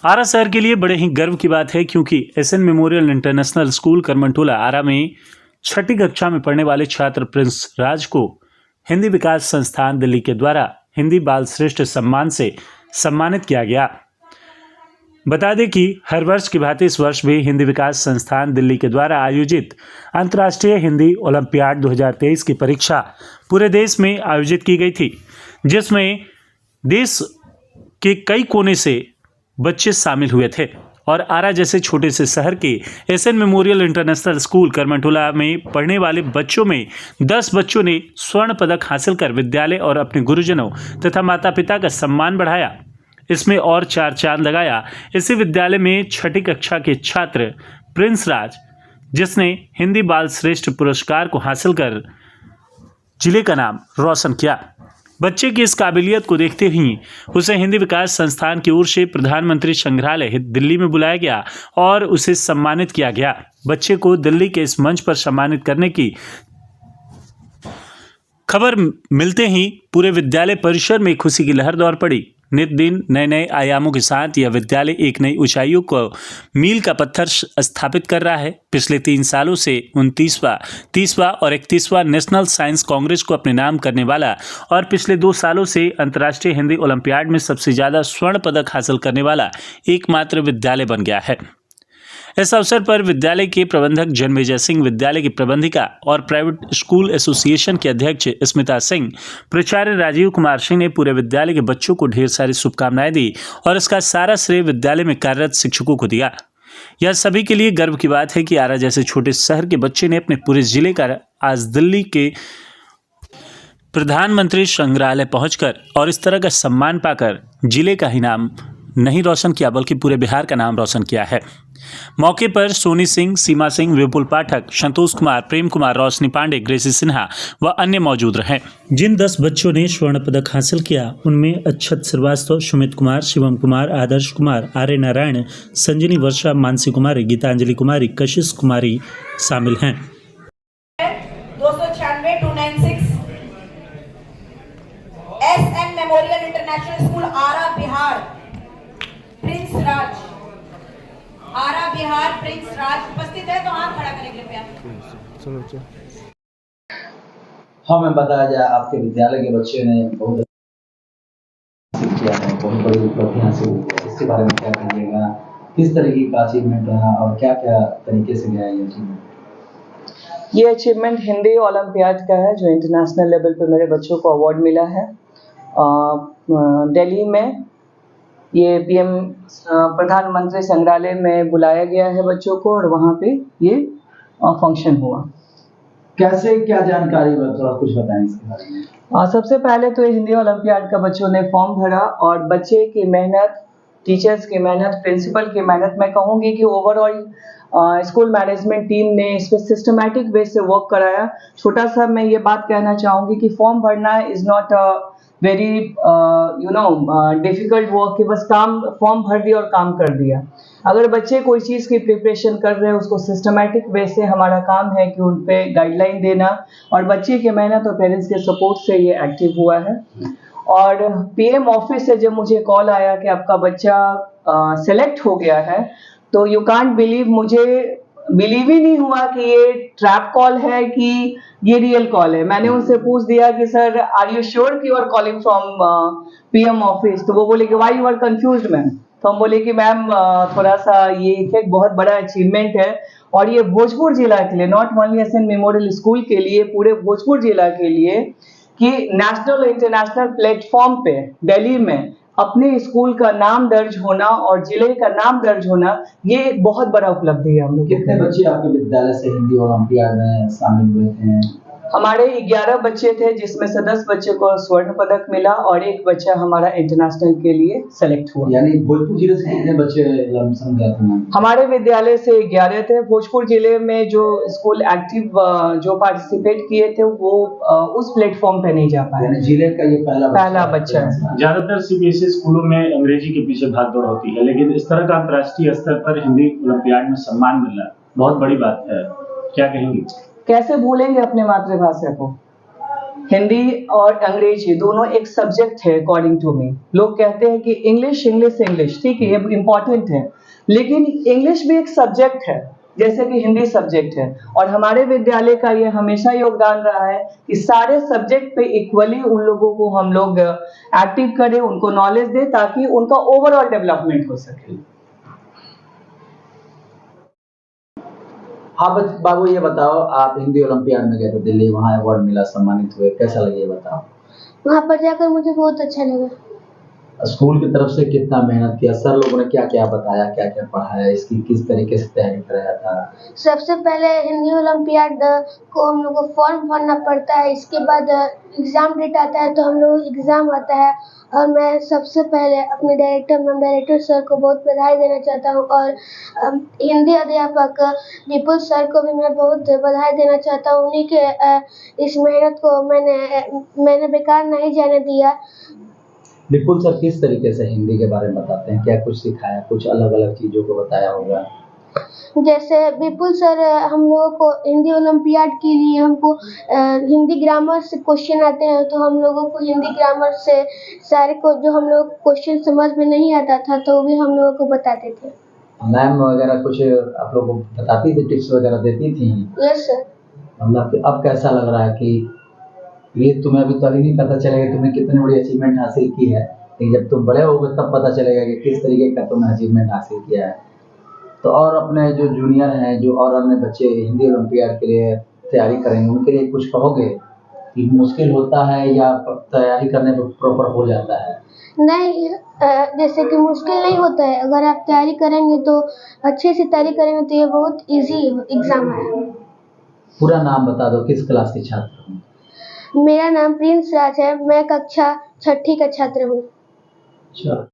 आरा शहर के लिए बड़े ही गर्व की बात है क्योंकि एसएन मेमोरियल इंटरनेशनल स्कूल करमनटोला आरा में छठी कक्षा में पढ़ने वाले छात्र प्रिंस राज को हिंदी विकास संस्थान दिल्ली के द्वारा हिंदी बाल श्रेष्ठ सम्मान से सम्मानित किया गया। बता दें कि हर वर्ष की भांति इस वर्ष भी हिंदी विकास संस्थान दिल्ली के द्वारा आयोजित अंतर्राष्ट्रीय हिंदी ओलंपियाड 2023 की परीक्षा पूरे देश में आयोजित की गई थी, जिसमें देश के कई कोने से बच्चे शामिल हुए थे और आरा जैसे छोटे से शहर के एसएन मेमोरियल इंटरनेशनल स्कूल करमनटोला में पढ़ने वाले बच्चों में 10 बच्चों ने स्वर्ण पदक हासिल कर विद्यालय और अपने गुरुजनों तथा माता पिता का सम्मान बढ़ाया। इसमें और 4 चांद लगाया इसी विद्यालय में छठी कक्षा के छात्र प्रिंस राज, जिसने हिंदी बाल श्रेष्ठ पुरस्कार को हासिल कर जिले का नाम रोशन किया। बच्चे की इस काबिलियत को देखते ही उसे हिंदी विकास संस्थान की ओर से प्रधानमंत्री संग्रहालय दिल्ली में बुलाया गया और उसे सम्मानित किया गया। बच्चे को दिल्ली के इस मंच पर सम्मानित करने की खबर मिलते ही पूरे विद्यालय परिसर में खुशी की लहर दौड़ पड़ी। नित दिन नए नए आयामों के साथ यह विद्यालय एक नई ऊंचाइयों को मील का पत्थर स्थापित कर रहा है। पिछले 3 सालों से 29वां, 30वां और 31वां नेशनल साइंस कांग्रेस को अपने नाम करने वाला और पिछले 2 सालों से अंतर्राष्ट्रीय हिंदी ओलंपियाड में सबसे ज़्यादा स्वर्ण पदक हासिल करने वाला एकमात्र विद्यालय बन गया है। इस अवसर पर विद्यालय के प्रबंधक जन्मेजय सिंह, विद्यालय की प्रबंधिका और प्राइवेट स्कूल एसोसिएशन के अध्यक्ष स्मिता सिंह, प्राचार्य राजीव कुमार सिंह ने पूरे विद्यालय के बच्चों को ढेर सारी शुभकामनाएं दी और इसका सारा श्रेय विद्यालय में कार्यरत शिक्षकों को दिया। यह सभी के लिए गर्व की बात है कि आरा जैसे छोटे शहर के बच्चे ने अपने पूरे जिले का आज दिल्ली के प्रधानमंत्री संग्रहालय पहुंचकर और इस तरह का सम्मान पाकर जिले का ही नाम नहीं रोशन किया बल्कि पूरे बिहार का नाम रोशन किया है। मौके पर सोनी सिंह, सीमा सिंह, विपुल पाठक, संतोष कुमार, प्रेम कुमार, रोशनी पांडे, ग्रेसी सिन्हा व अन्य मौजूद रहे। जिन 10 बच्चों ने स्वर्ण पदक हासिल किया उनमें अक्षत श्रीवास्तव, सुमित कुमार, शिवम कुमार, आदर्श कुमार, आर्य नारायण, संजनी वर्षा, मानसी कुमारी, गीतांजलि कुमारी, कशिश कुमारी शामिल हैं। 296 एसएन मेमोरियल इंटरनेशनल स्कूल आरा बिहार, प्रिंस राज, आरा बिहार प्रिंस राज उपस्थित है तो हाथ खड़ा करें कृपया। हमें बताया जाए आपके विद्यालय के बच्चे ने बहुत हासिल किया है, बहुत बड़ी उपलब्धि हासिल हुई है, इसके बारे में क्या कहिएगा? किस तरीके का अचीवमेंट रहा और क्या क्या तरीके से गया ये अचीवमेंट? ये अचीवमेंट हिंदी ओलंपियाड का है जो इंटरनेशनल लेवल पे मेरे बच्चों को अवार्ड मिला है। दिल्ली में ये पीएम प्रधानमंत्री संग्रहालय में बुलाया गया है बच्चों को और वहाँ पे ये फंक्शन हुआ। कैसे क्या जानकारी थोड़ा कुछ बताएं इसके बारे में? सबसे पहले तो हिंदी ओलंपियाड का बच्चों ने फॉर्म भरा और बच्चे की मेहनत, टीचर्स की मेहनत, प्रिंसिपल की मेहनत, मैं कहूँगी कि ओवरऑल स्कूल मैनेजमेंट टीम ने इस पर सिस्टमैटिक वे से वर्क कराया। छोटा सा मैं ये बात कहना चाहूँगी कि फॉर्म भरना is not very difficult work कि बस फॉर्म भर दिया और काम कर दिया। अगर बच्चे कोई चीज़ की प्रिपरेशन कर रहे हैं उसको सिस्टमैटिक वे से हमारा काम है कि उन पे गाइडलाइन देना और बच्चे की मेहनत और पेरेंट्स के सपोर्ट से ये एक्टिव हुआ है। और पीएम ऑफिस से जब मुझे कॉल आया कि आपका बच्चा सेलेक्ट हो गया है तो यू कांट बिलीव, मुझे बिलीव ही नहीं हुआ कि ये ट्रैप कॉल है कि ये रियल कॉल है। मैंने उनसे पूछ दिया कि सर आर यू श्योर कि you are calling from PM office? तो वो बोले कि why you are confused ma'am? तो हम बोले कि मैम थोड़ा सा ये एक बहुत बड़ा अचीवमेंट है और ये भोजपुर जिला के लिए, not only SN memorial school के लिए, पूरे भोजपुर जिला के लिए कि नेशनल इंटरनेशनल प्लेटफॉर्म पे दिल्ली में अपने स्कूल का नाम दर्ज होना और जिले का नाम दर्ज होना, ये एक बहुत बड़ा उपलब्धि है हम लोग। कितने बच्चे आपके विद्यालय से हिंदी ओलंपियाड में शामिल हुए थे? हमारे 11 बच्चे थे जिसमें से 10 बच्चे को स्वर्ण पदक मिला और 1 बच्चा हमारा इंटरनेशनल के लिए सेलेक्ट हुआ। यानी भोजपुर जिले से कितने बच्चे लमसम गए थे? हमारे विद्यालय से 11 थे। भोजपुर जिले में जो स्कूल एक्टिव जो पार्टिसिपेट किए थे वो उस प्लेटफॉर्म पे नहीं जा पाए। यानी जिले का ये पहला बच्चा है। ज्यादातर सीबीएसई स्कूलों में अंग्रेजी के पीछे भागदौड़ होती है, लेकिन इस तरह का अंतर्राष्ट्रीय स्तर पर हिंदी ओलंपियाड में सम्मान मिलना बहुत बड़ी बात है, क्या कहेंगे? कैसे भूलेंगे अपने मातृभाषा को? हिंदी और अंग्रेजी दोनों एक सब्जेक्ट है अकॉर्डिंग टू मी। लोग कहते हैं कि इंग्लिश इंग्लिश इंग्लिश, ठीक है, ये इम्पोर्टेंट है, लेकिन इंग्लिश भी एक सब्जेक्ट है जैसे कि हिंदी सब्जेक्ट है। और हमारे विद्यालय का ये हमेशा योगदान रहा है कि सारे सब्जेक्ट पे इक्वली उन लोगों को हम लोग एक्टिव करें, उनको नॉलेज दें ताकि उनका ओवरऑल डेवलपमेंट हो सके। हाँ बाबू, ये बताओ, आप हिंदी ओलंपियाड में गए थे दिल्ली, वहाँ अवार्ड मिला, सम्मानित हुए, कैसा लगे ये बताओ। वहाँ पर जाकर मुझे बहुत अच्छा लगा। स्कूल की तरफ से कितना मेहनत किया, सर लोगों ने क्या क्या बताया, क्या क्या पढ़ाया, इसकी किस तरीके से तैयारी कराया था? सबसे पहले हिंदी ओलंपियाड को हम लोग को फॉर्म भरना पड़ता है, इसके बाद एग्ज़ाम डेट आता है तो हम लोग एग्ज़ाम आता है। और मैं सबसे पहले अपने डायरेक्टर सर को बहुत बधाई देना चाहता हूँ, और हिंदी अध्यापक विपुल सर को भी मैं बहुत बधाई देना चाहता हूँ। उन्हीं के इस मेहनत को मैंने बेकार नहीं जाने दिया। विपुल सर किस तरीके से हिंदी के बारे में बताते हैं, क्या कुछ सिखाया, कुछ अलग अलग चीज़ों को बताया होगा? जैसे विपुल सर हम लोगों को हिंदी ओलंपियाड के लिए हमको हिंदी ग्रामर से क्वेश्चन आते हैं, तो हम लोगों को हिंदी ग्रामर से सारे को जो हम लोग क्वेश्चन समझ में नहीं आता था तो भी हम लोगों को बताते थे। मैम वगैरह कुछ आप लोगों को बताती थी, टिप्स वगैरह देती थी? Yes sir. मतलब कि अब कैसा लग रहा है कि ये तुम्हें अभी तो अभी नहीं पता चलेगा तुमने कितनी बड़ी अचीवमेंट हासिल की है, लेकिन जब तुम बड़े होगे तब पता चलेगा कि किस तरीके का तुमने अचीवमेंट हासिल किया है। तो और अपने जो जूनियर हैं, जो और अन्य बच्चे हिंदी ओलंपियाड के लिए तैयारी करेंगे, उनके लिए कुछ कहोगे कि मुश्किल होता है या तैयारी करने पर प्रॉपर हो जाता है? नहीं, जैसे कि मुश्किल नहीं होता है, अगर आप तैयारी करेंगे तो अच्छे से तैयारी करेंगे तो ये बहुत इजी एग्ज़ाम है। पूरा नाम बता दो, किस क्लास के छात्र हो? मेरा नाम प्रिंस राज है, मैं कक्षा 6ठी का छात्र हूँ। अच्छा।